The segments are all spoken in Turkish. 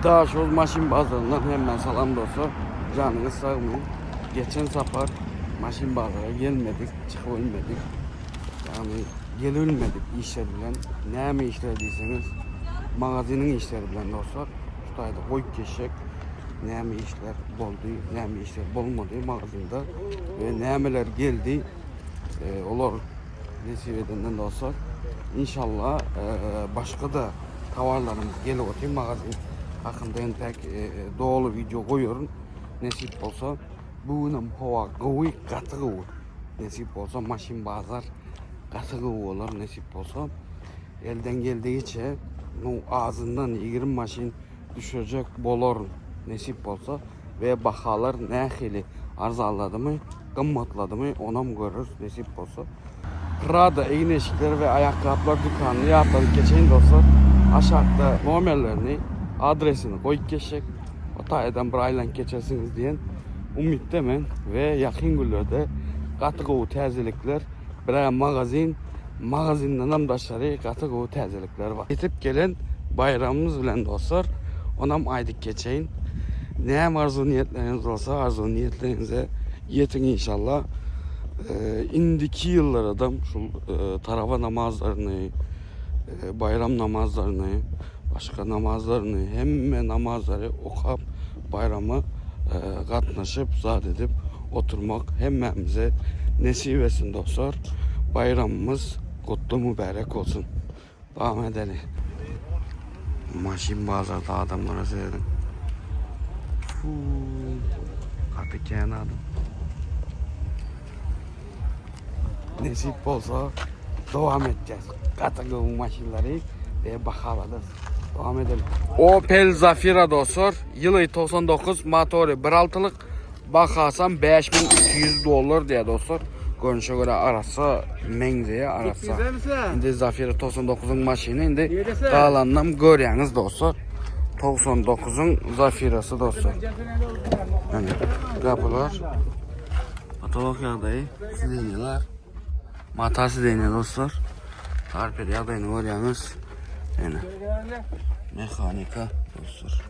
Daha şu maşin bazarından hemen salam dostlar. Canınız sağlayın. Geçen sefer maşin bazara gelmedik, çıkabilmedik. Yani gelebilmedik işler bilen. Ne mi işler deyseniz, magazinin işleri bilen dostlar. Şurada koy keşek. Ne mi işler oldu, ne mi işler olmadı magazinde. Ve nemeler geldi. Olur nasip edenden dostlar. İnşallah başka da tavarlarımız geliyor magazin hakkında en tek doğru video koyuyorum. Nasip olsa bunun hava kıvı katı kıvı. Nasip olsa maşin bazar katı kıvı olur nasip olsa. Elden geldiğince ağzından 20 maşin düşecek bolor nasip olsa ve bakalar ne hili arzaladı mı, kımmatladı mı ona mı görürüz nasip olsa. Prada iğneşikleri ve ayakkabılar dükkanını yaptık geçen dostlar. Aşağıda numarlarını, adresini koyup geçecek. O tayeden bir aylan geçersiniz diyen umuttemen ve yakın günlerde katı kovu tezelikler bir magazinden namdaşları katı kovu tezelikler var. Yetip gelen bayramımız bilen dostlar onam aydık geçeyin. Ne arzu niyetleriniz olsa arzu niyetlerinize yetin inşallah. İndiki yıllar adam şu tarafa namazlarını, bayram namazlarını, başka namazlarını, hem namazları okuyup bayramı katlaşıp zat edip oturmak hemmemize nasip etsin dostlar. Bayramımız kutlu mübarek olsun. Devam edelim. Maşin bazarda adamlara söyledim. Katı kenadım. Nasip olsa devam edeceğiz. Katı maşinleri ve bakalım. Devam edelim. Opel Zafira dostlar. Yılı 99 motoru 1.6'lık. Bakasam 5200 dolar diye dostlar. Görünüşe göre arası mengzeye arası. Şimdi Zafira 99'un maşini indi. Kalandan görüyorsunuz dostlar. 99'un Zafirası dostlar. Yani kapılar. Patolog yağdayı. Sizinler. Matası deniyor dostlar. Tarperi yağdayını görüyorsunuz. Yani mekanika dostlar.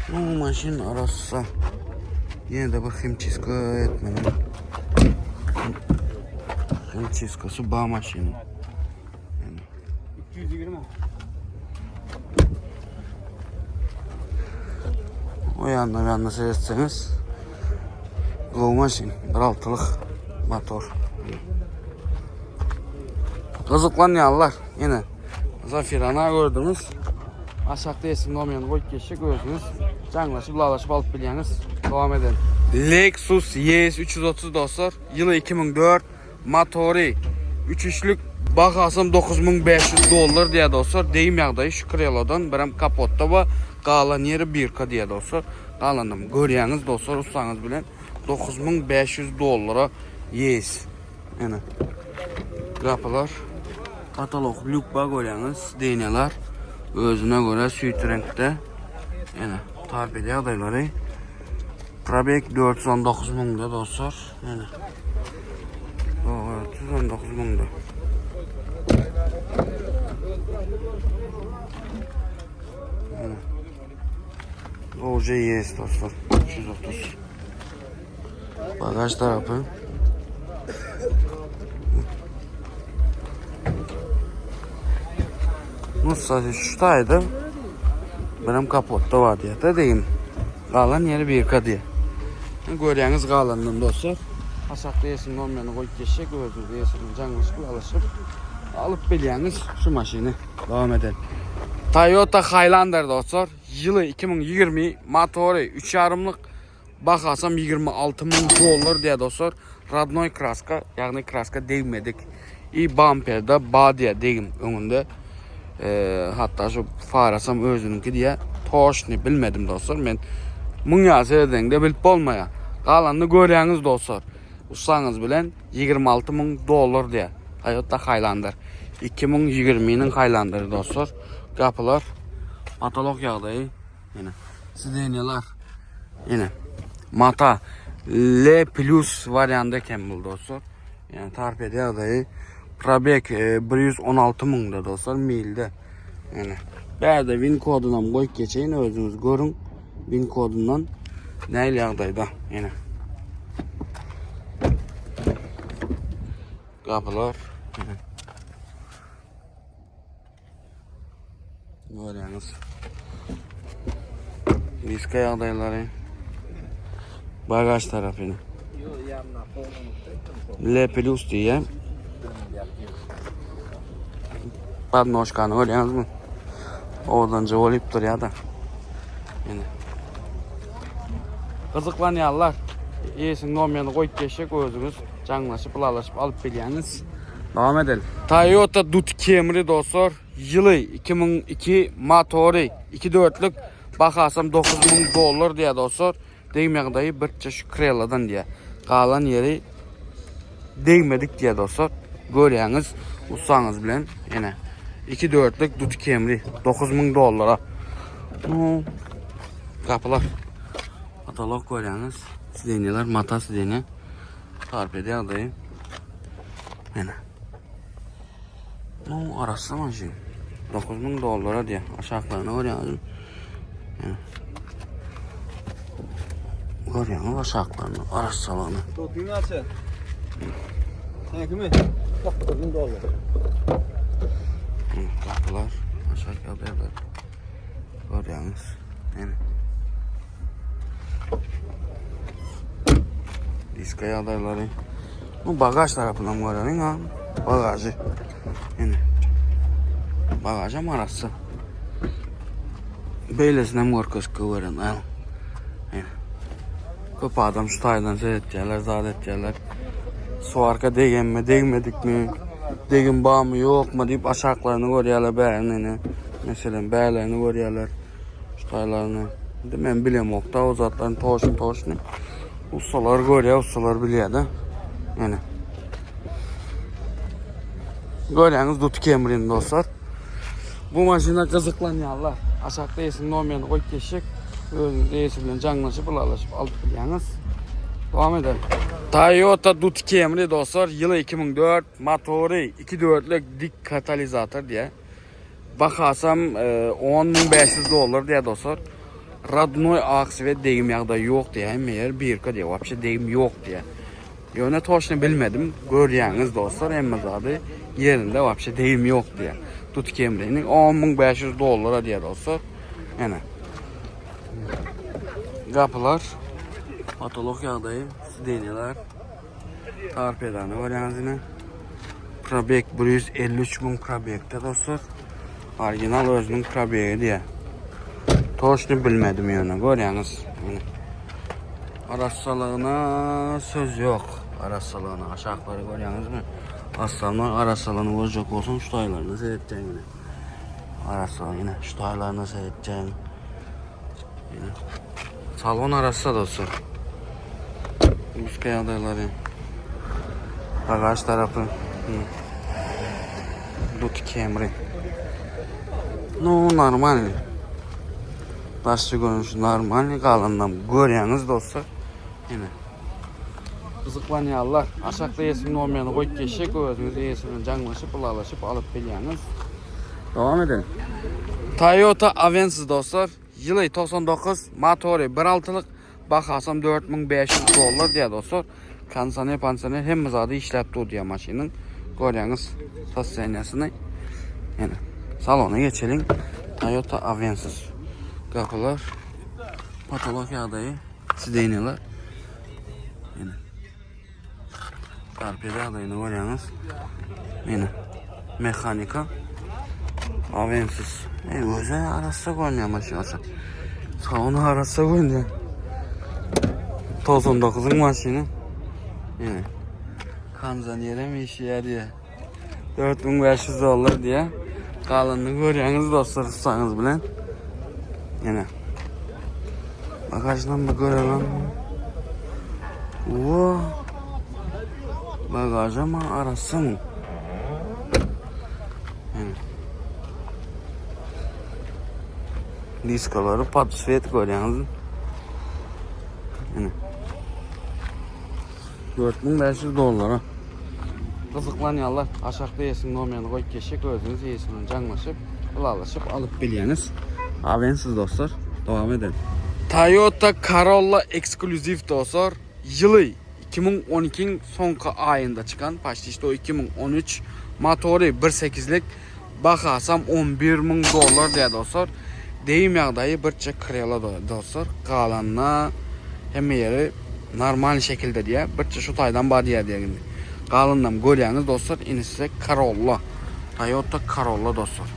Bu maşin arası. Yine de bakayım çizgi etmedim. Hem çizgisi bağ maşini. Yani. 220. O yanına seyretseniz Go maşin 1.6'lık motor. Kızıklanyanlar yine Zafira'na gördünüz. Aşağıda esim olmayan koyup geçecek gördünüz. Canlaşıp lağlaşıp alıp biliyorsunuz. Devam edelim. Lexus ES 330 dostlar. Yılı 2004. Motoru 3.3'lük. Bakasım 9500 dolar diye dostlar. Deyim yağdayı şu kreladan birim kapotta var. Qalan yeri 1K diye dostlar. Qalandım. Görüyorsunuz dostlar ustanız bilen 9500 dolara ES. Yani kapılar. Katalog lükba görüyorsunuz. Değneler. Özüne göre süt renkte. Yani tarpedi adayları. Probek 419 mingde dostlar. Yani 419 mingde. Yani OJS dostlar 330. Bagaj tarafı. Nasıl şuradaydı? Benim kapotta var diye de deyim. Qalan yeri 1K diye. Görüyorsunuz qalandan dostlar. Aşağıda esim olmayanı koyup geçecek. Özünüzde esimini canlısı alışıp alıp biliyorsunuz şu maşini. Devam edelim. Toyota Highlander dostlar. Yılı 2020 motoru 3.5'lık. Bakasam 26.000 dolar diye dostlar. Radnoy kraska yani kraska değmedik. İyi bumper'da badiye deyim önünde. Hatta şu farasam özününki diye toşni bilmedim dostlar. Ben Munya seyredende bilip olmaya. Qalanını görüyorsunuz dostlar. Ustanız bilen 26.000 dolar diye. Toyota Highlander. 2020'nin Highlander dostlar. Kapılar. Katalog yağdayı. Yine. Sidenyalar. Yine. Mata. L plus varyanda Campbell dostlar. Yani tarpedi yağdayı. Probek 116.000'da dostlar milde. Yani Berde win kodundan koyup geçeyin, özünüz görün. Win kodundan neyle yağdaydı yine. Kapılar. Görüyorsunuz. Diska yağdayları. Bagaj tarafını. L plus diye. Подножканы görüyorsunuz. Oradan cıvalayıp duruyor da. Yine. Kızıklanıyorlar. İyisin nomyanı koyup geçecek, özünüz canlaşıp bulaşıp alıp biliyorsunuz. Devam edelim. Toyota Dut Camry dostlar. Yılı 2002 motoru 2.4'lük. Bakarsam $9.000 diye dostlar. Değmek dayı bir çeşit Crella'dan diye. Kalan yeri değmedik diye dostlar. Görüyorsunuz. Ustanız bilen yine. 2.4'lük Dut Camry $9.000. Kapılar. Katalog görüyorsunuz. Sideniler, mata sideni. Tarpede adayı. Yine. Arası mı şey? $9.000 diye. Aşağılarına görüyorsunuz. Yine. Görüyorsunuz aşağılarını. Arası salonu. Tutun açın. Sen kimi? $9.000. Kapılar. Aşağı kadar. Görüyorsunuz. Yine. Diskaya adayları. Bu bagaj tarafından görüyorsun ha. Bagajı. Yine. Bagaja arası. Beylesinden korkusu görüyorsun ha. Yine. Köp adam şu taydan seyredecekler, zat edecekler. Su arka değen mi, değmedik mi? Değin bağ mı, yok mu deyip aşağılarını görüyorlar beğenini. Mesela beğenlerini görüyorlar. Şu taylarını. Ben bilem okta o zatların toşunu. Ustalar görüyor, ustalar biliyor da. Yani. Görüyorsunuz Dut Camry'nin dostlar. Bu maşına kızıklanıyorlar. Aşağıda yesin nomyanı koyup geçecek. Özünüz iyisi bilen canlaşıp bulaşıp alıp biliyorsunuz. Devam edelim. Toyota Dut Camry dostlar. Yılı 2004. Motoru 2.4'lük dik katalizatör diye. Bakarsam $10.500 diye dostlar. Radnoy aksi ve deyim yağda yok diye. Meğer bir diye. Vapşe deyim yok diye. Yöne toşunu bilmedim. Görüyorsunuz dostlar. Emmezadı yerinde vapşe deyim yok diye. Dut Camry'nin $10.500 diye dostlar. Yani. Kapılar. Patolog yağdayı. Sideniler. Tarpedanı görüyorsunuz yine. Probek 153.000 probekte dostlar. Orijinal özünün probeki diye. Toşunu bilmedim yöne. Görüyorsunuz. Yani. Arasalığına söz yok. Arasalığına aşağıları görüyorsunuz mu? Aslanlar arasalığını vuracak olsun şu taylarını seyredeceğim yine. Arasalı yine şu taylarını seyredeceğim. Yine. Salon arası da olsun. Müskaya adayları. Bagaj tarafı. Dut Camry. No normal. Taşçı görünüşü normal. Kalandan görüyorsunuz dostlar. Yine. Kızıklanıyorlar. Aşağıda yesin olmayanı koyup geçecek. Özünüz yesinin canlaşıp, bulaşıp alıp biliyorsunuz. Devam edelim. Toyota Avensis dostlar. Yılı 99. Motoru 1.6'lık. Bakarsam $4.500 diye dostlar. Kansaner hem zaten işletti diye maşının. Görüyorsunuz sasyeniyasını. Yani salona geçelim. Toyota Avensis. Kapılar. Patolog yağdayı. Sideniler. Yine. Tarpede adayını görüyorsunuz. Yine. Mekanika. Avensis. Özel arası görünüyor maşına. Salonu arası görünüyor. 99'un maşını. Yine. Kanzaniyere mi işe yarıyor? $4.500 diye. Kalınlığı görüyorsunuz dostlar, ustanız bilen. Yine. Bagajdan mı görelim? Oo. Bagaj ama arası mı? Yine. Diskaları patsvet görüyorsunuz. Yine. $4.500. Kızıklanıyorlar. Aşağıda yesin olmayanı koyup geçecek. Özünüz yesinin canlaşıp Bulaşıp alıp biliyeniz. Habersiz dostlar. Devam edelim. Toyota Corolla Exclusive dostlar. Yılı 2012'nin sonki ayında çıkan. Başta işte o 2013 motoru 1.8'lik. Bakasam $11.000 diye dostlar. Deyim yağdayı birçe kırıyla dostlar. Kalanına hem yeri normal şekilde diye birçe şu taydan badiye diye gibi. Kalından görüyorsunuz dostlar. İnise Corolla. Toyota Corolla dostlar.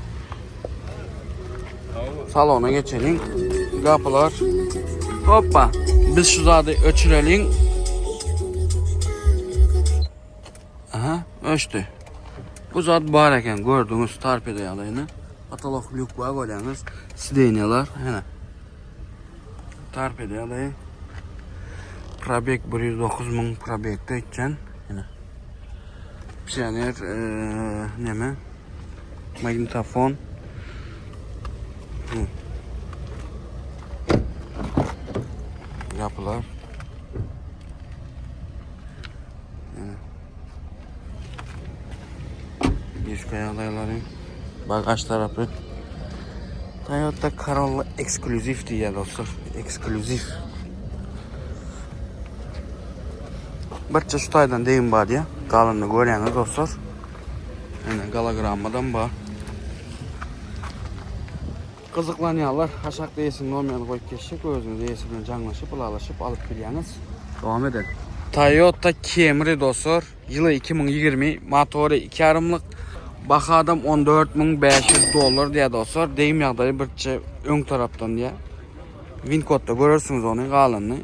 Salona geçelim. Kapılar. Hoppa. Biz şu zadı ölçürelim. Aha, ölçtü. Bu zat var eken gördüğünüz torpido yalayını. Katalog lük var görüyorsunuz. Sideniyalar. Hene. Torpido yalayı. Probek 109.000 probekte iken. Hene. Pişenler neme? Magnetofon. Yapılar. Yüz kayalayları. Bagaj tarafı. Toyota Corolla Exclusive diye dostlar. Exclusive. Barça şu taydan deyim var ya. Kalını görüyorsunuz dostlar. Yani galagrammadan var. Kızıklanıyorlar. Aşağı değilsin olmayan koyup geçecek. Özünüz değilsin canlaşıp, ılalaşıp alıp biliyorsunuz. Devam edelim. Toyota Camry dostlar. Yılı 2020. Motoru 2.5'lık. Bakadam $14.500 diye dostlar. Deyim yağdayı birçe ön taraftan diye. Wincode'da görürsünüz onu kalını.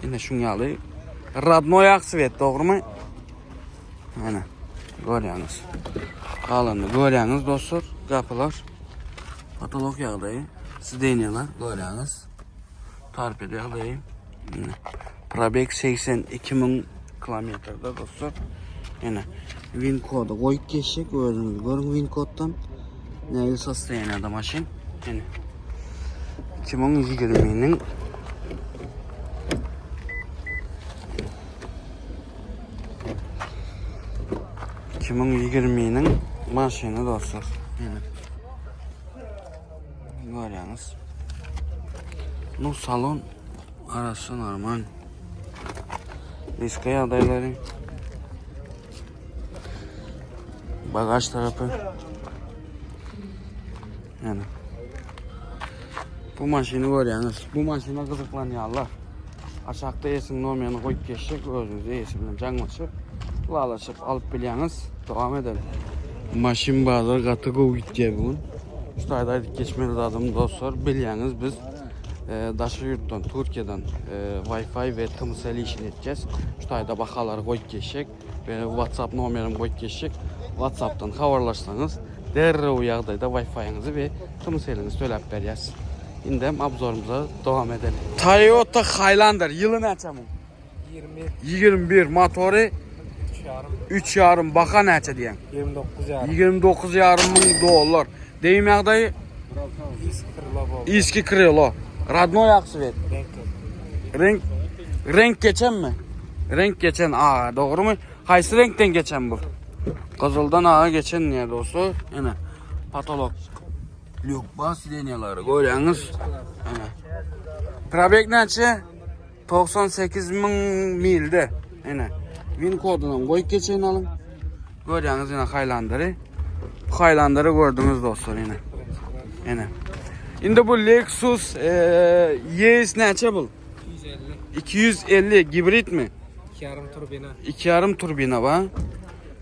Yine şun yağlı. Radnoy aksvet doğru mu? Aynen. Görüyorsunuz. Kalını görüyorsunuz dostlar. Kapılar. Katalog yağdayı. Siz deniyorlar. Görüyorsunuz. Torpido yağdayı. Probek 82.000 kilometrede dostlar. Yine Wincode'da koyup geçecek. Özünüz görün Wincode'dan. Neyi saslayan da maşin. Yine 2020'nin maşini dostlar. Yine görüyorsunuz. Bu salon arası normal. Riske adayları. Bagaj tarafı. Yani. Bu maşini görüyorsunuz. Bu maşine kızıklanıyorlar. Aşağıda yesin olmayanı koyup geçecek. Özünüzde yesinle canlaşıp, ılalaşıp alıp biliyorsunuz. Devam edelim. Maşin bazı katı koyup diye bugün. Şu taydaydık geçmeli lazım dostlar. Biliyorsunuz biz Daşı yurttan, Türkiye'den Wi-Fi ve tımseli işini edeceğiz. Şu tayda bakaları koyup geçecek. Ve WhatsApp numaramı koyup geçecek. WhatsApp'tan haberlaşsanız derrev yağdayda Wi-Fi'nizi ve tımselinizi söylep vereceğiz. Şimdi abzorumuza devam edelim. Toyota Highlander yılı neçe mi? 21 motoru 3.5 baka neçe diyen? 29.500 deyim yağdayı İski kırıyor. Radnoy aksvet. Renk geçen mi? Renk geçen. Aa doğru mu? Haysi renkten geçen bu. Kızıldan ağa geçen niye dostlar? Yine patolog. Lükbas deniyorlar. Görüyorsunuz. Yine. Probek neçe? 98.000 milde. Yine. Win kodundan koyup geçen alın. Görüyorsunuz yine Highlander'ı. Highlander'ı gördünüz dostlar yine. Yine. Şimdi bu Lexus YS neçe bu? 250 hibrit mi? 2.5 turbina. 2.5 turbina var.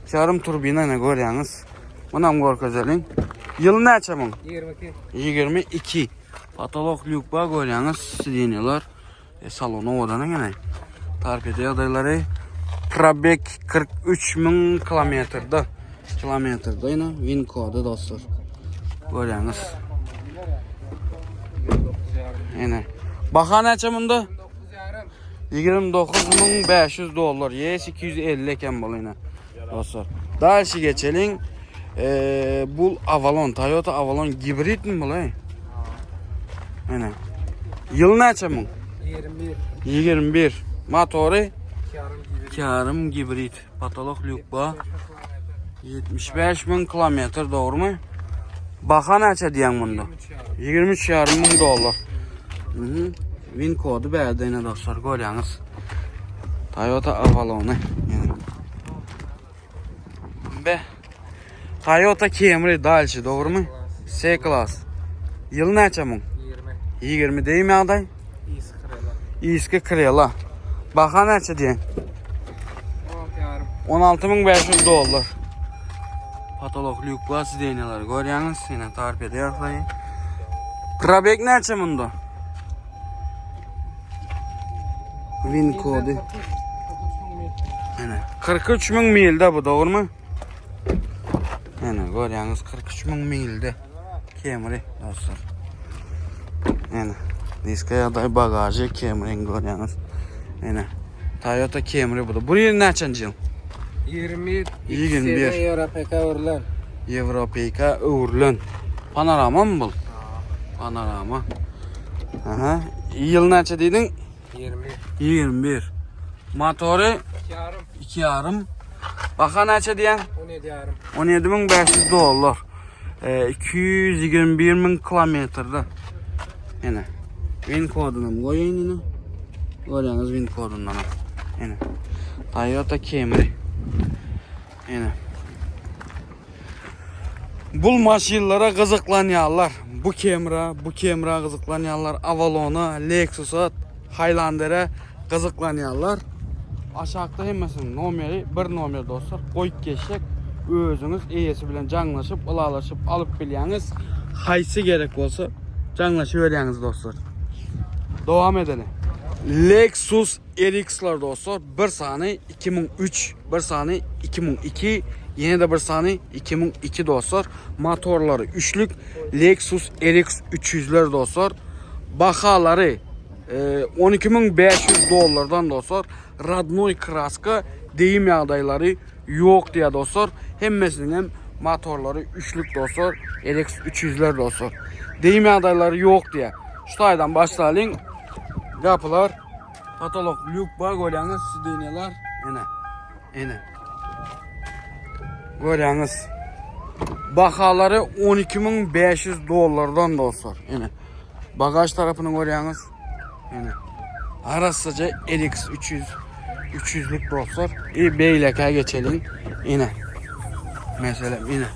2.5 turbina ne görüyorsunuz? Buna mı görüyorsunuz? Yıl neçe bu? 22. Patolog lük var görüyorsunuz. Sideniyalar. Salonu odanın yine. Torpido adayları. Probek 43.000 kilometrede. Kilometrede yine Wincode'da dostlar. Görüyorsunuz. Yine. Baka neçe bunda? 29.500 Yes 250 eken bol yine. Dostlar. Daha işi geçelim. Bu Avalon. Toyota Avalon hibrit mi bu? Yine. Yıl neçe bu? 21. Motoru 2.5 hibrit. Patolog lükba. 75.000 kilometre doğru mu? Baha neçe diyen bunda? 23,5 bin dolar. Win kodu berdine dostlar, görüyorsunuz. Toyota Avalon. Be. Toyota Camry dalçı, doğru mu? C-Class. Yıl neçe mun? 20 değil mi aday? İski Krela. Baha neçe diyen? 16.500 dolar. Patolog Luke Glass deyneler. Görüyorsunuz, yine tarif ediyor. Probek neçe bunda? Win kodu. Yani 43 bin milde bu, doğru mu? Yani görüyorsunuz 43 bin milde Camry dostlar. Yani diskaya da bagajı Camry'nin görüyorsunuz. Yani Toyota Camry bu da. Buraya neçenci yıl? 21. Europa'ya uğurlan. Evropa'ya uğurlan. Panorama mı bu? Panorama. Aha. Yıl neçe dedin? 21. Motoru 2,5. Baha neçe diyen? 17.500 dolar. 221 bin kilometrede. Yine. Win kodunu koyun yine. Görüyorsunuz win kodundan. Yine. Toyota Camry. Yine. Bu maşinlara kızıklanıyorlar. Bu Camry'a kızıklanıyorlar. Avalon'a, Lexus'a, Highlander'a kızıklanıyorlar. Aşağıda hemmesin nomeri, bir nomer dostlar. Koyup geçecek. Özünüz iyisi bilen canlaşıp, ılalaşıp alıp biliyiniz. Haysi gerek olsa canlaşıp ödeyiniz dostlar. Devam edelim. Lexus RX'lar dostlar. Bir saniye 2003, bir saniye 2002, yine de bir saniye 2002 dostlar. Motorları üçlük Lexus RX 300'ler dostlar. Bahaları 12.500 dolardan dostlar. Radnoy kraska deyim yağdayları yok diye dostlar. Hemmesinin hem motorları üçlük dostlar. RX 300'ler dostlar. Deyim yağdayları yok diye. Şu taydan başlayalım. Kapılar. Patolog Luke var, görüyorsunuz, sideniyalar. Yine. Görüyorsunuz. Bahaları 12.500 dolardan dostlar. Yine. Bagaj tarafını görüyorsunuz. Yine. Arasıca RX 300'lük dostlar. Beyleke geçelim. Yine. Mesela yine.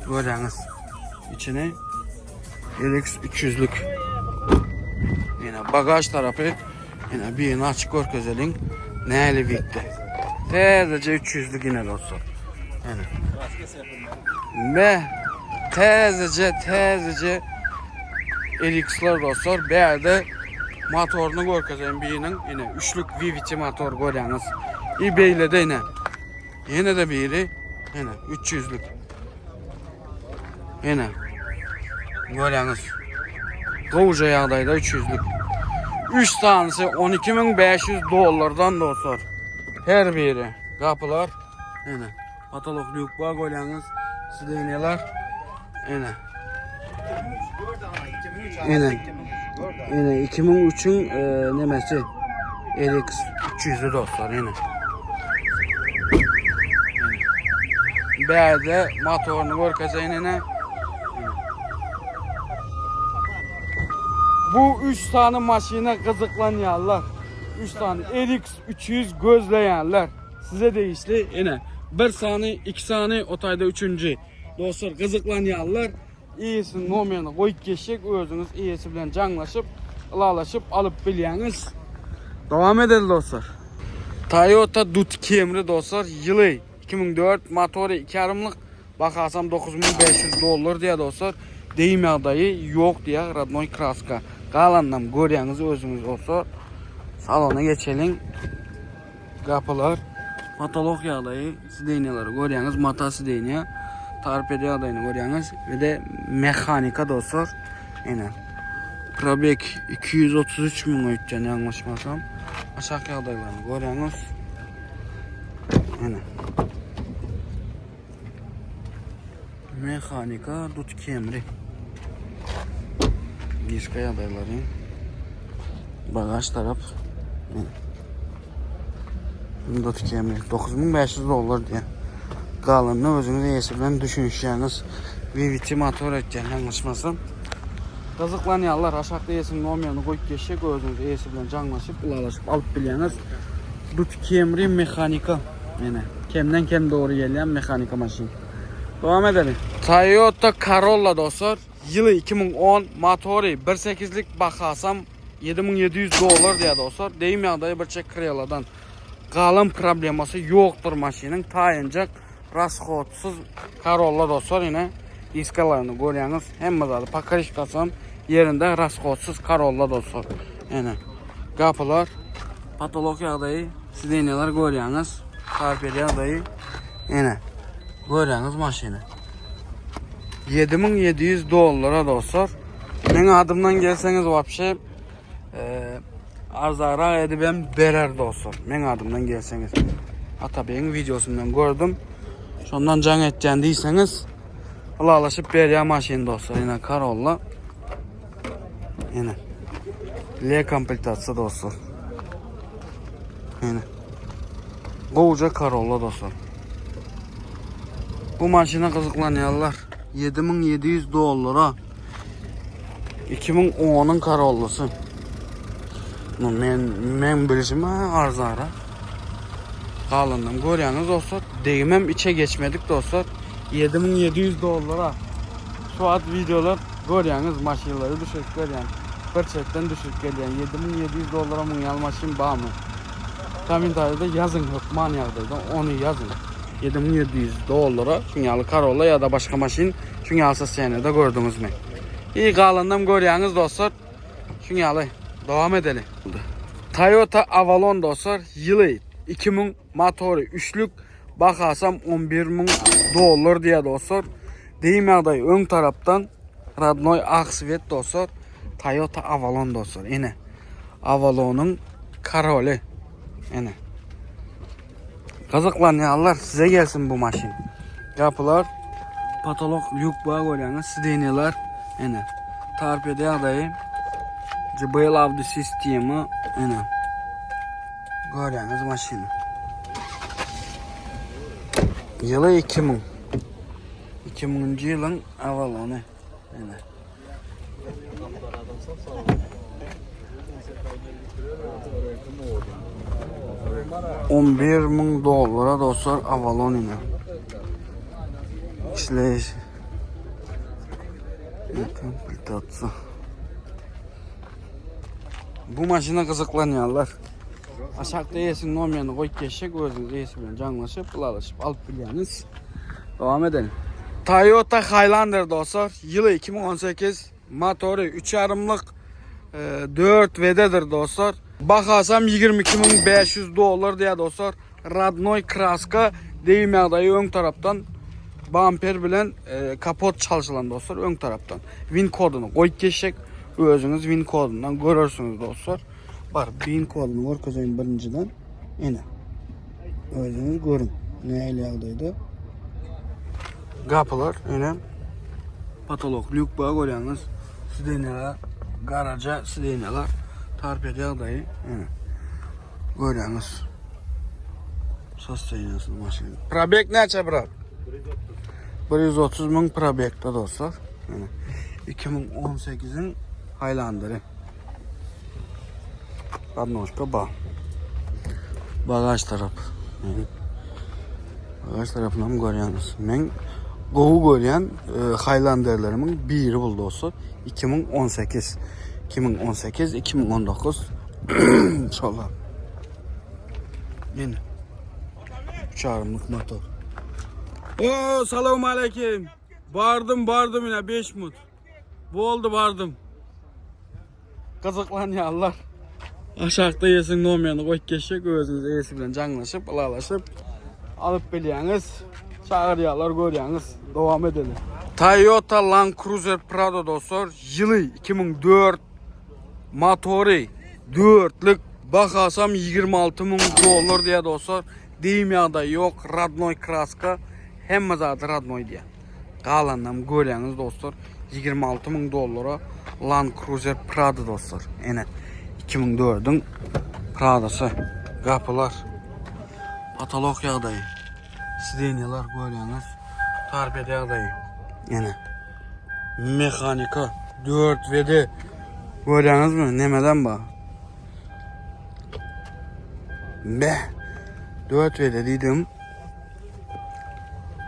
Görüyorsunuz. İçine RX 300'lük. Yine bagaj tarafı. Yine birini açık görkezelin. Neyli bitti. Tezece 300'lük yine dostlar. Yine. Ve tezece RX'lar dostlar. Bir yerde motorunu görkezelin birinin. Yine üçlük V8 motor görüyorsunuz. Beyle de yine. Yine de biri. Yine 300'lük. Yine. Görüyorsunuz. Kovuca yağdayda 300'lük. 3 tanesi 12.500 dolardan dostlar. Her biri. Kapılar. Yine. Patolog Luke var, görüyorsunuz. Sideniyalar. Yine. Yine 2003'ün nemesi RX 300'ü dostlar yine. Bir yerde motorunu görkeze yine. Bu 3 tane maşine kızıklanıyorlar. 3 tane RX 300 gözleyenler. Size değişti yine. 1 saniye, 2 saniye, otayda 3. Dostlar kızıklanıyorlar. İyisinin nomerini koyup geçecek. Özünüz iyisi bilen canlaşıp, ılalaşıp alıp biliyiniz. Devam edelim dostlar. Toyota Dut Camry dostlar. Yılı 2004, motoru 2,5'lık. Bakarsam 9.500 dolar diye dostlar. Deyim adayı yok diye Radnoy kraska. Kalandan görüyorsunuz özünüz olsa. Salona geçelim. Kapılar. Patolog yağdayı sideniyaları görüyorsunuz. Mata sideniya. Tarpedi adayını görüyorsunuz. Ve de mekanika dostlar. Yine. Probek 233 bin öteceğini yanlışmasam. Aşağı adaylarını görüyorsunuz. Yine. Mekanika Dut Camry. Diskaya adayları. Bagaj taraf. Dut Camry 9.500 dolar diye. Kalanını özünüz iyisi bilen düşünüşleriniz. VVT motor etken yanlışmasın. Kızıklanyanlar aşağıda esin nomyanı koyup geçecek özünüz esi bilen canlaşıp ulalaşıp alıp biliyeniz. Bu Camry mekanika. Yani kemden kem doğru gelen mekanika maşin. Devam edelim. Toyota Corolla dostlar. Yılı 2010 motoru 1.8'lik bakasam 7700 dolar diye dostlar. Deyim yağdayı bir çek Corolla'dan. Kalın probleması yoktur maşinin. Tayıncak rasxotsuz Corolla dostlar yine. İskalarını görüyorsunuz. Hem mazalı pakarişkasam yerinde rasxotsuz Corolla dostlar. Yani kapılar patolog yağdayı sidenyalar görüyorsunuz. Karpeli yağdayı yine görüyorsunuz maşini. 7700 dolara dostlar. Ben adımdan gelseniz vapşe arzara edibem berer dostlar. Ben adımdan gelseniz. Hatta benim videosundan gördüm. Sondan can edeceğini değilseniz alaşıp beriya maşin dostlar. Yine Corolla. Yine L komplektası dostlar. Yine Kovuca Corolla dostlar. Bu maşine kızıklanıyorlar. 7700 dolara. 2010'un Corolla'sı. Men bilişim arzara. Kalındım. Görüyorsunuz dostlar. Değmem içe geçmedik dostlar. 7700 dolara. Şu an videolar görüyorsunuz maşinleri düşük geliyen. Gerçekten düşük geliyen. 7700 dolara mı maşin bağ mı? Komentarda yazın Hükman yağdırdı. Onu yazın. 7700 dolara. Çünkü Corolla ya da başka maşin. Çünkü alsa senede gördünüz mü? İyi kalındım görüyorsunuz dostlar. Çünkü devam edelim. Toyota Avalon dostlar. Yılı 2000 motoru üçlük. Bakasam 11.000 dolar diye dostlar. Deyim yağdayı ön taraftan Radnoy Aksvet dostlar. Toyota Avalon dostlar. Yine Avalon'un Corolla. Yine kazıklanyanlar size gelsin bu maşin. Kapılar patolog yük bağı görüyorsunuz. Sidenyalar yine torpede adayı JBL audio sistemi yine görüyorsunuz maşin. Yılı 2000 yılın Avalon'u yine. $11.000 dostlar Avalon yine. İşleyiş. Komplektası. Bu maşına kızıklanıyorlar. Aşağıda yesin nomyanı koyup geçecek özünüz yesiyle canlaşıp ulalaşıp alıp biliyeniz. Devam edelim. Toyota Highlander dostlar. Yılı 2018. Motoru 3.5'lık 4 V'dedir dostlar. Bakasam 22.500 dolar diye dostlar. Radnoy kraska deyim yağdayı ön taraftan bumper bilen kapot çalışılan dostlar ön taraftan. Win kodunu koyup geçecek. Özünüz win kodundan görürsünüz dostlar. Var win kodunu var kızayım birinciden. Yine özünüz görün. Ne el yağdaydı. Kapılar yine patolog lük bağı görüyorsunuz. Sidenyalar garaja sidenyalar torpede yağdayı yine görüyorsunuz. Sosyaliniyorsunuz maşini. Probek neçe bırak? 130.000 probekte dostlar. Yani 2018'in Highlander'ı. Kadnoşka bağ. Bagaj tarafı. Yani bagaj tarafından mı görüyorsunuz? Ben Go'u görüyen Highlander'lerimin biri buldu dostlar. 2018. 2019. İnşallah. Yine. 3.5'lık motor. Oo, selamun aleyküm. Bardım yine 5 mut. Bu oldu bardım. Kazıklanyanlar. Aşağıda yesin nomyanı koyup geçecek özünüz esi bilen canlaşıp alaşıp alıp biliyeniz. Çağırıyorlar görüyorsunuz. Devam edelim. Toyota Land Cruiser Prado dostlar. Yılı 2004. Motoru 4'lük. Bakasam 26.000 dolar diye dostlar. Deyim yağda yok. Radnoy kraska. Hem zaten Radnoy diye. Kalandan görüyorsunuz dostlar. 26.000 dolara Land Cruiser Prado dostlar. Yine 2004'ün Prado'su. Kapılar patolog yağdayı. Sidenyalar görüyorsunuz. Torpede yağdayı. Yine. Mekanika 4 vd. Görüyorsunuz mu? Nemeden bak. Be. 4 vd dedim.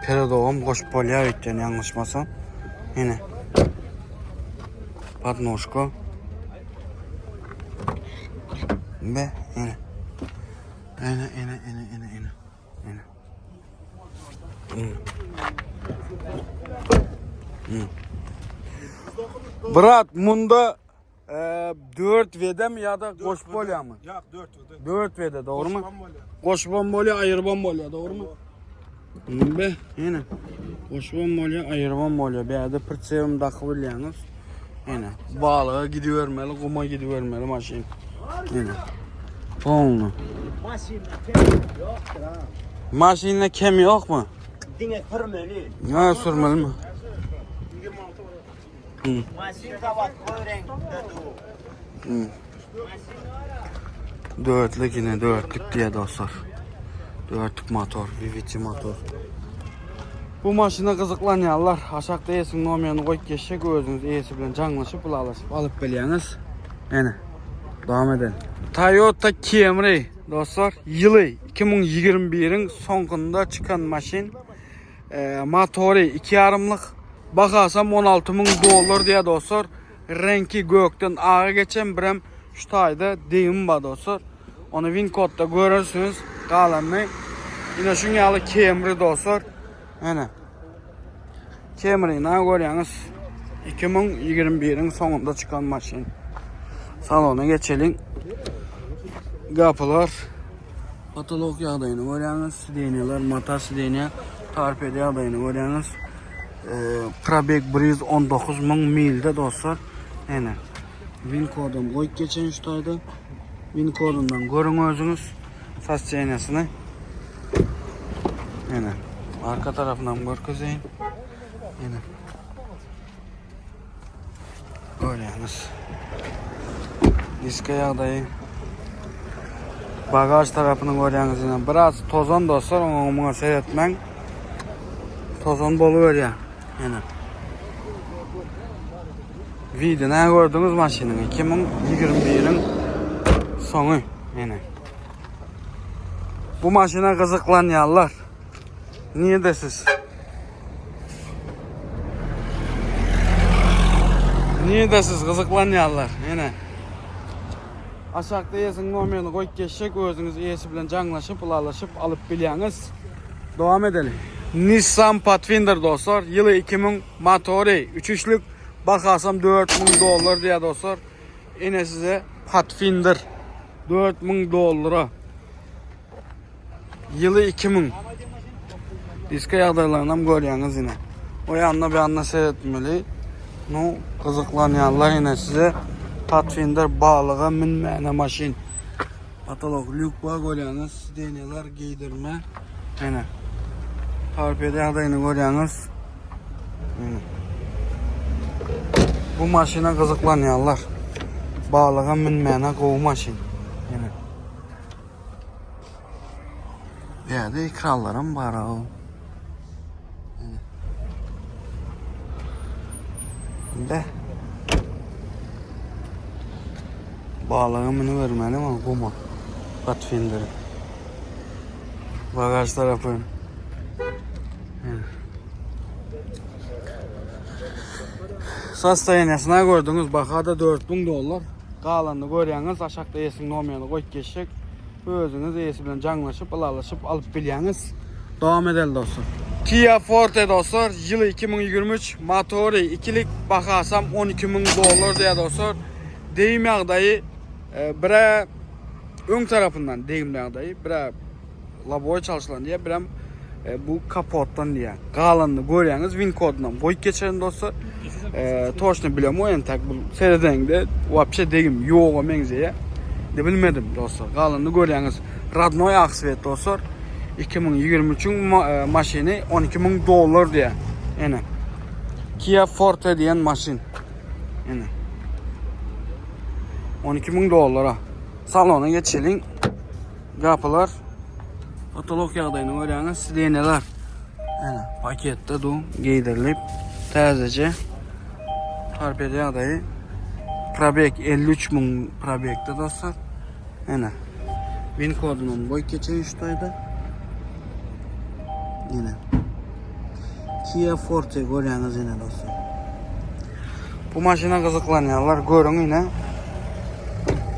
Perodovum koş polya ekten yanlışmasam. Yine. Подножка. Be. Yine. Yine. Brat, bunda 4 vd mi ya da koş polya mı? Yok 4 vd. 4 vd doğru mu? Koşban böyle. Koş bombolya, ayır bombolya doğru mu? Be, yine. Koş bombolya, ayır bombolya. Bir yerde pırtsayım dakıvırlayanız. Yine. Balığa gidivermeli, kuma gidivermeli maşin. Yine. Polnu. Maşinle kem yok mu? Dine sürmeli. Ne sürmeli mi? Masin kavat koyrenk dedu. Dörtlük yine dörtlük diye dostlar. Dörtlük motor, VVT motor. Bu maşına kızıklanyanlar aşağıda esin nomerini koyup geçecek özünüz esi bilen canlaşıp bulaşıp alıp beliyiniz. Yani devam edelim. Toyota Camry dostlar yılı 2021'in sonunda çıkan maşin. Motoru 2,5'lık. Bakasam 16.000 dolar diye dostlar. Renki gökten ağa geçen birem şu tayda deyim var dostlar. Onu Wincode'da görürsünüz. Kalanını. Yine şun yalı Camry dostlar. Yani Camry'ni görüyorsunuz. 2021'in sonunda çıkan maşin. Salona geçelim. Kapılar. Patolog yağdayını görüyorsunuz. Sideniyalar, mata sideniya. Torpedi yağdayını görüyorsunuz. Probek Breeze 19.000 milde dostlar. Yani Wincode'dan koyup geçen şu tayda. Wincode'undan görün özünüz. Sas çeynasını. Yani arka tarafından görkezeyim. Yani öyle yalnız. Diske yağdayı. Bagaj tarafını görüyorsunuz yine. Biraz tozon dostlar. Onu seyretmen. Tozon bolu ya. Yani. Videoda gördüğünüz maşinin 2021'in sonu. Yani. Bu maşına kızıklanyanlar. Niye de siz? Niye de siz kızıklanyanlar? Yani. Aşağıda yesin nomerini koyup geçecek özünüz iyisi bilen canlaşıp ulaşıp alıp biliyiniz. Devam edelim. Nissan Pathfinder dostlar. Yılı 2000 motoru 3'lük. Bakarsam 4.000 dolar diye dostlar. Yine size Pathfinder 4.000 dolara. Yılı 2000. Diske yağdaylarından görüyorsunuz yine. O yanına bir anda seyretmeli. No kızıklanyanlar yine size Pathfinder bağlığa minmeyene maşin. Patolog lük var görüyorsunuz. Deniyorlar giydirme. Yine. Torpedi yağdayını görüyorsunuz. Bu maşina kızıklanyanlar. Bağlığa minmeyene kovu maşin. Yine. Bir yerde ikrarlarım var o. De. Bağlığımını vermeli ama kuma. Pathfinder'ı. Bagaj tarafı. Sas dayanasına gördünüz. Bakada 4.000 dolar. Kalanını görüyorsunuz. Aşağıda yesin nomerini koyup geçecek. Özünüz iyisi bilen canlaşıp alaşıp alıp biliyiniz. Devam edelim dostlar. Kia Forte dostlar. Yılı 2023. Motoru 2'lik. Bakarsam 12.000 dolar diye dostlar. Deyim yağdayı bire ön tarafından deyim yağdayı bire laboya çalışılan diye bire bu kapottan diye. Kalanını görüyorsunuz. Wincode'dan koyup geçelim dostlar. Toşunu bilem o entek bu seriden de vapşe deyim yoğu menzeye de bilmedim dostlar. Kalanını görüyorsunuz. Radnoy Aksvet dostlar. 2023'ün maşini 12.000 dolar diye. Yani Kia Forte diyen maşin. Yani 12.000 dolara. Salona geçelim. Kapılar. Patolog yağdayını görüyorsunuz. Sideneler. Yani pakette du giydirilip Təzəcə Tarpediya adayı probek 53.000 probekdə dostlar. Yine Win kodunun boy geçen üstteydi. Yine Kia Forte görüyorsunuz yine dostlar. Bu maşına kızıklanıyorlar. Görün yine.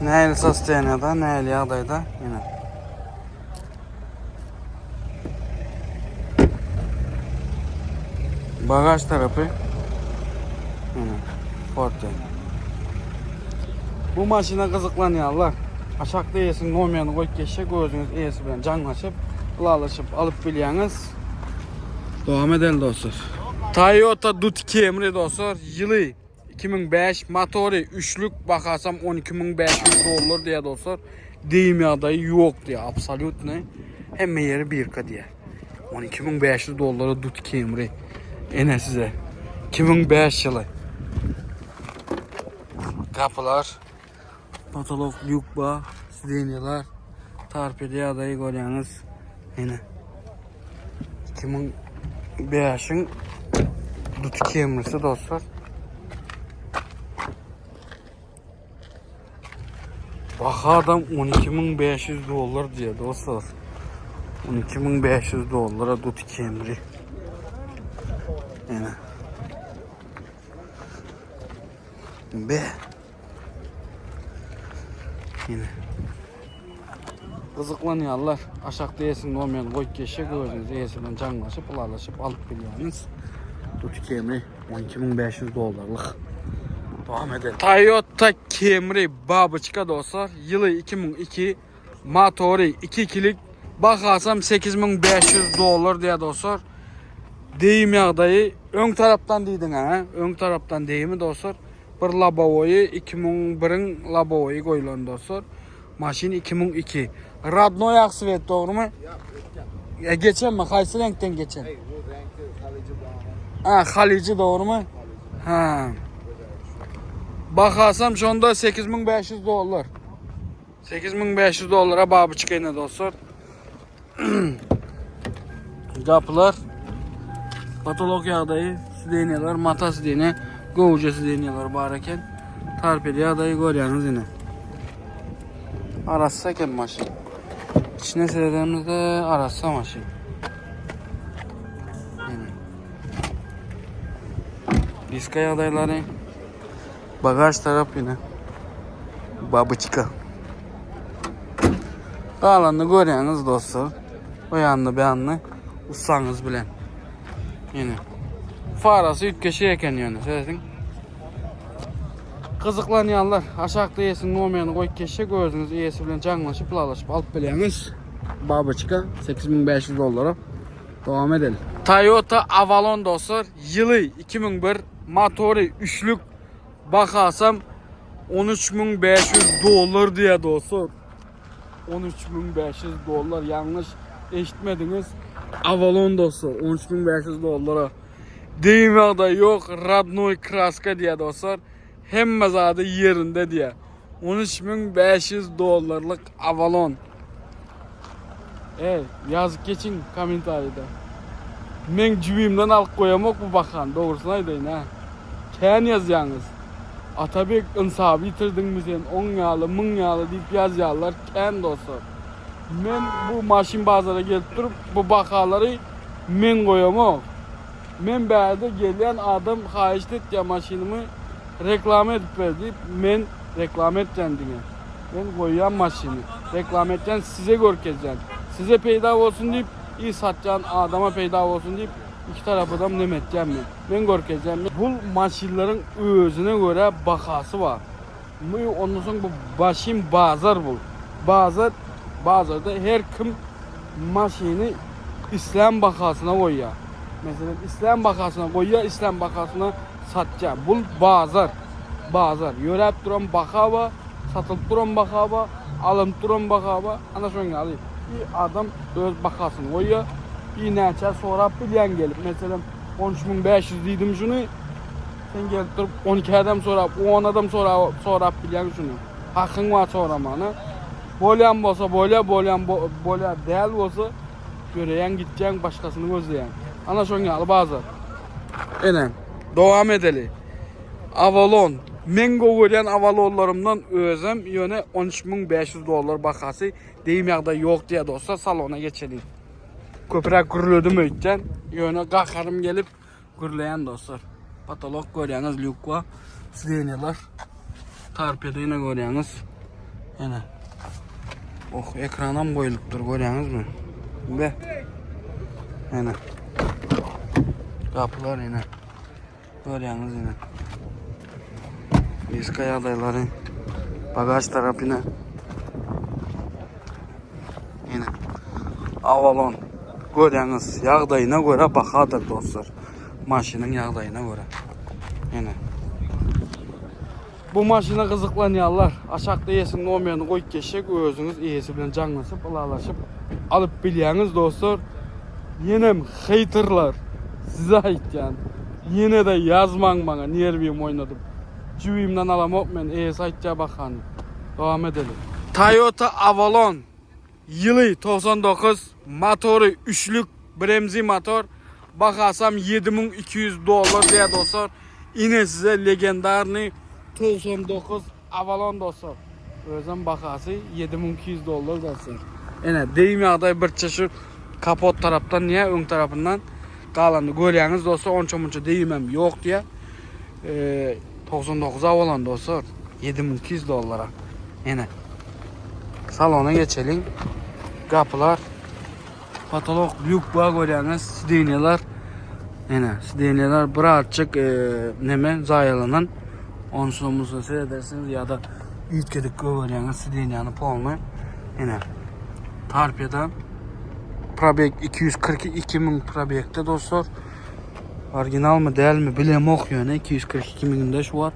Neyli sosteniyada, neyli yağdayda yine. Bagaj tarafı yine Forte. Bu maşına kızıklanıyorlar. Aşağıda yesin olmayanı koyup geçecek. Gözünüz iyisi bilen canlaşıp, ılalışıp alıp biliyorsunuz. Devam edelim dostlar. Toyota Dut Camry dostlar. Yılı 2005 motoru üçlük bakarsam 12.500 dolar diye dostlar. Deyim ya da yok diye absolut ne. Hem yeri bir diye. 12.500 dolara Dut Camry. Ene size. 2005 yılı. Kapılar. Patolog yukba. Sideniyalar. Tarpediya adayı görüyorsunuz. Yine. 2005'in Dut Camry'si dostlar. Baka adam 12.500 dolar diye dostlar. 12.500 dolara Dut Camry. Yine. Be. Yine. Kızıklanıyorlar. Aşağıda yesin olmayan koy geçecek. Gözünüz yesinden canlaşıp, ılalışıp alıp biliyorsunuz. Dut Camry 12.500 dolarlık. Devam edelim. Toyota Camry babıçka dostlar. Yılı 2002. Motoru 2'lik. Bakarsam 8.500 dolar diye dostlar. Deyim yağdayı ön taraftan deydin ha. Ön taraftan deyimi dostlar. Bir labovoyu 2001'in labovoyu koyulan dostlar. Maşin 2002. Radnoy aksıvet doğru mu? Ya geçen mi? Kaysı renkten geçen? Ha, Halici doğru mu? Ha. Bakarsam şu anda 8.500 dolar. 8.500 dolara babı çıkayım dostlar. Kapılar. Patolog yağdayı sideniyalar, mata sideni, govuca sideniyalar bareken. Tarpediya adayı görüyorsunuz yine. Arassa ken maşin. İçine seyredemizde arassa maşin. Yine. Biskay adayları. Bagaj taraf yine. Babıçka. Kalanını görüyorsunuz dostlar. O yanını beyanını ussanız bilen. Yine. Farası üç kişi eken yani. Söylesin. Kızıklanyanlar aşağıda yesin olmayanı koyup geçecek. Gözünüz iyisi bilen canlaşıp, ılalışıp alıp biliyorsunuz. Babıçka 8.500 dolara. Devam edelim. Toyota Avalon dostlar. Yılı 2001. Motoru üçlük. Bakarsam 13.500 dolar diye dostlar. 13.500 dolar yanlış eşitmediniz. Avalon dostlar 13.500 dolara. Deyim adı yok. Radnoy kraska diye dostlar. Hem mezadı yerinde diye. 13.500 dolarlık Avalon. Yazık geçin komentarida. Men cübimden alıp koyamak bu bakan. Doğrusunu aydeyin ha. Ken yazıyorsunuz. Atabek insabı yitirdin mi sen? 10 yağlı, 1000 yağlı deyip yazıyorlar. Ken dostlar. Men bu maşin bazara gelip durup bu bakaları men koyamak. Men berde gelen adam haişt et ya maşinimi reklam edip verdi. Men reklam edeceğim diye. Ben koyuyan maşini. Reklam edeceğim size görkezeceğim. Size peyda olsun deyip iyi satacağın adama peyda olsun deyip iki tarafıdan ne edeceğim mi? Ben görkezeceğim. Bu maşinlerin özüne göre bakası var. Ondan sonra bu başım bazar bu. Bazarda her kim maşini İslam bakasına koyuyor. Mesela İslam bakasına koyuyor, İslam bakasına satacak. Bu bazar. Yörep duran bakava, satılıp duran bakava, alınıp duran bakava. Ana sonra alayım. Bir adam öz bakasını koyuyor. Bir neçe sonra bilen gelip mesela 13.500 dedim şunu. Sen gelip durup 12 adam sonra, 10 adam sonra bilen şunu. Hakkın var sonra bana. Bolyan olsa bolya değil olsa göreyen gideceksin başkasını gözleyen. Ana sonra bazar. Enen Devam edelim. Avalon. Men görən Avalonlarımdan özüm yöne $13.500 bakası. Deyim yağda yok diye dostlar, salona geçelim. Köprek gürlüdüm öykən. Yöne qakarım gelip gürleyen dostlar. Patolog görüyorsunuz, lük var. Sidenyalar. Tarpeda yine görüyorsunuz. Yine. Oh, ekranam koyuluptur, görüyorsunuz mu? Ve yine. Kapılar yine. Görüyorsunuz yine. Vizcaya adayları. Bagaj tarafına. Yine. Avalon. Görüyorsunuz. Yağdayına göre bakadır dostlar. Maşının yağdayına göre. Yine. Bu maşına kızıklanyanlar aşağıda yesin olmayanı koyup geçecek, özünüz iyisi bilen canlaşıp, ılalaşıp alıp biliyorsunuz dostlar. Yine haterlar size ait yani. Yine de yazman bana nervim oynadım. Cüvimden alamok men iyisi aitça bakanı. Devam edelim. Toyota Avalon yılı 99, motoru üçlük bremzi motor. Bakasam $7.200 diye dostlar. Yine size legendarni 99 Avalon dostlar. Özüm bakası $7.200 dostlar. Yine deyim yağday bir çeşit kapot taraftan niye ön tarafından kalanı görüyorsunuz dostlar. Onça deyimem yok diye. 99 Avalon dostlar. $7.200. Yine salona geçelim. Kapılar, patolog büyük bağ görüyorsunuz. Sidenyalar. Yine sidenyalar birazcık neme zayalanan. Onsuzumuzu seyredersiniz ya da ülkedik görüyorsunuz sidenyanı polnu. Yine tarpeda probek 242.000 probekte dostlar. Orijinal mı değil mi bilem okuyor, 242.000'de şu var.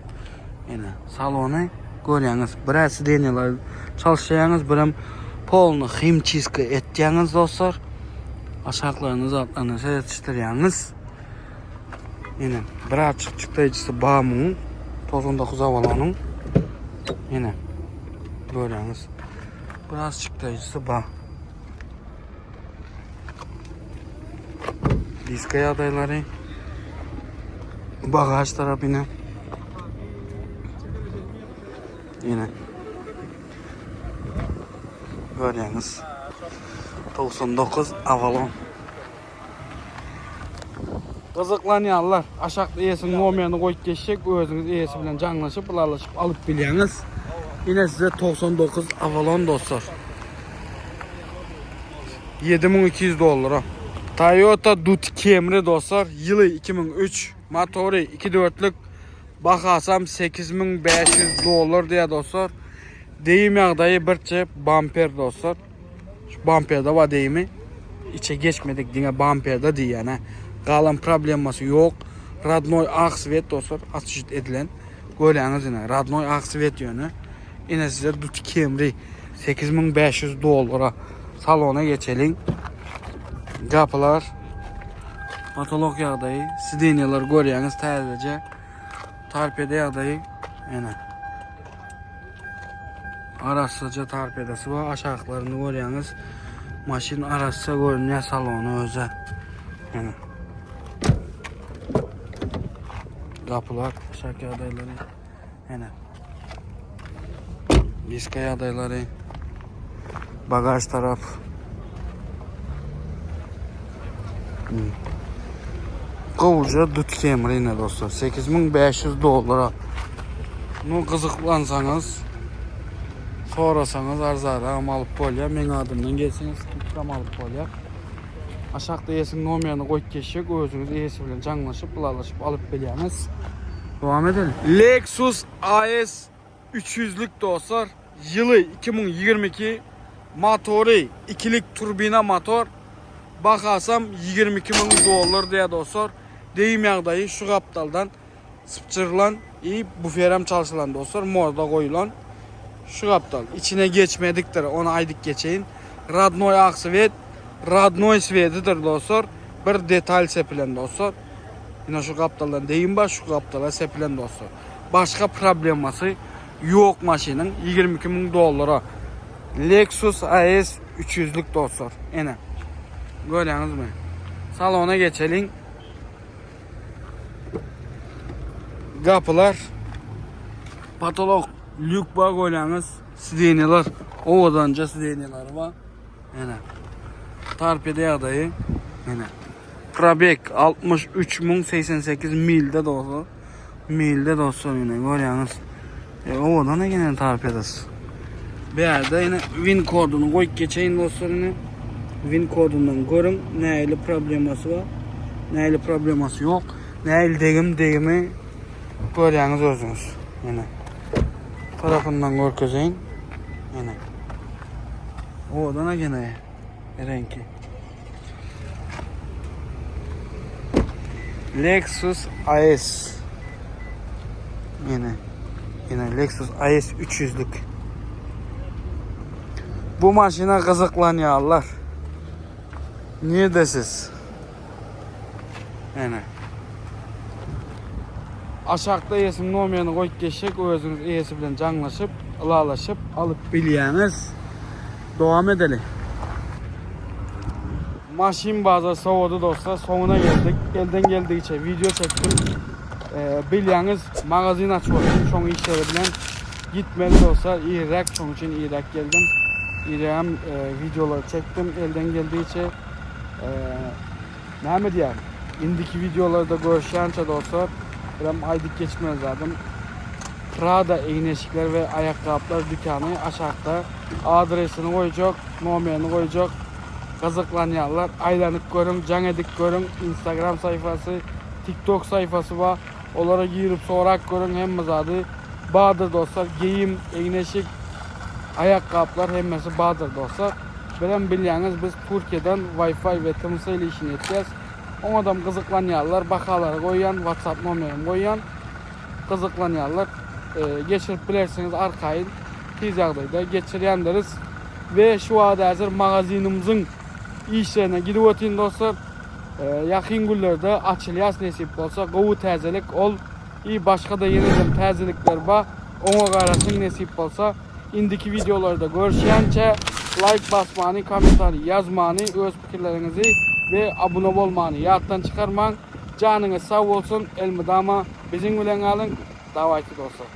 Yine salonu görüyorsunuz. Biraz sidenyalar çalışacağınız, birim polnu himçiska eteceğiniz dostlar. Aşağılarınız altlarını seyretiştireceğiniz. Yine birazcık çıklayıcısı bağımın 99 Avalon'un. Yine görüyorsunuz. Biraz çıklayıcısı bağ. Vizcaya adayları. Bagaj tarafına. Yine görüyorsunuz. 99 Avalon. Kızıklanyanlar aşağıda iyisinin olmayanı koyup geçecek, özünüz iyisi bilen canlaşıp, ılalaşıp alıp biliyorsunuz. Yine size 99 Avalon dostlar. $7.200. Toyota Dut Camry dostlar. Yılı 2003. Motoru 2.4'lük. Bakasam $8.500 diye dostlar. Deyim yağdayı bir çep bumper dostlar. Şu bumperde var deyimi. İçe geçmedik diye bumperde diye yani. Kalan probleması yok. Radnoy Aksvet dostlar açık edilen. Görüyorsunuz yine Radnoy Aksvet yönü. Yine size Dut Camry $8.500. Salona geçelim. Kapılar, patolog yağdayı, sidenyalar görüyorsunuz sadece. Tarpeda yağdayı yine. Arasıca tarpedası var. Aşağılarını görüyorsunuz. Maşın arası görünüyor, salonu özel. Yani. Kapılar, aşağı adayları. Yani. Vizcaya adayları. Bagaj taraf. Kovuca Dut Camry yine dostlar. $8.500. Bunu kızıklansanız, sorasanız arzada alıp polya. Men adımdan gelseniz tutam alıp polya. Aşağıda yesin olmayanı koyup geçecek, özünüz iyisi bilen canlaşıp, ılalaşıp alıp biliyorsunuz. Devam edelim. Lexus AS 300'lük dostlar. Yılı 2022. Motoru ikilik turbina motor. Bakasam $22.000 diye dostlar. Deyim yağdayı şu kaptaldan sıpçırılan iyi buferem çalışılan dostlar. Morda koyulan şu kaptal. İçine geçmediktir, onu aydık geçeyin. Radnoy Aksvet, Radnoy Svetidir dostlar. Bir detay sepilen dostlar. Yine şu kaptaldan deyim baş, şu kaptala sepilen dostlar. Başka probleması yok maşinin. $22.000. Lexus AS 300'lük dostlar. Yine. Görüyorsunuz mu? Salona geçelim. kapılar patolog lük var koylanız sideniyalar ovadanca sideniyalar var. Yine torpede adayı yine Probek 63.088 milde doğru. Milde dostlar yine görüyorsunuz. Ovadan ne gene torpedası. Bir yerde yine win kodunu koyup geçeyim dostlar yine. Win kodundan görün neyle probleması var. Neyle probleması yok. Neyle degimi görüyorsunuz özünüz. Yine tarafından görkezeyin. Yine. Ovadan ne gene renki. Lexus IS. Yine Lexus IS 300'lük. Bu maşına kızıklanıyorlar. Niye desiz? Yine. Aşağıda yesim nomerini koyup geçecek. O özünüz iyisi bilen canlaşıp, ılalaşıp, alıp biliyeniz. Devam edelim. Maşin bazı soğudu dostlar. Sonuna geldik. Elden geldikçe video çektim. Bilyaniz magazin açıyorum. Çoğu işleri bilen gitmeli dostlar. İyirek. Çoğu için iyirek geldim. İyireğim videoları çektim. Elden geldikçe ne diyeyim? İndiki videolarda görüşençe dostlar. Ben aydık geçmez zaten. Prada iğneşikler ve ayakkabılar dükkanı aşağıda. Adresini koyacak. Numaranı koyacak. Kazıklanyanlar aylanıp görün, can edik görün. Instagram sayfası, TikTok sayfası var. Onlara girip sorak görün. Hem adı Bahadır dostlar. Giyim, iğneşik, ayakkabılar hemmesi Bahadır dostlar. Bilen bilyaniz biz Türkiye'den Wi-Fi ve tımsa ile işini edeceğiz. O adam kızıklanyanlar bakaları koyan, WhatsApp numaramı koyan kızıklanyanlar geçirip bilersiniz arkayı tizagdayda geçirendiriz. Ve şu anda hazır magazinimizin işlerine gidip ötün dostlar. Yakın günlerde açılıyas nasip olsa qovu təzelik ol. İyi başka da yeniden təzelikler var. Ona qarasın nasip olsa. İndiki videolarda görüşənçə like basmanı, komentar yazmanı, öz fikirlerinizi ve abone olmanı yaddan çıkarmayın. Canınız sağ olsun. Elmidama bizim bilen alın. Davayki dostlar.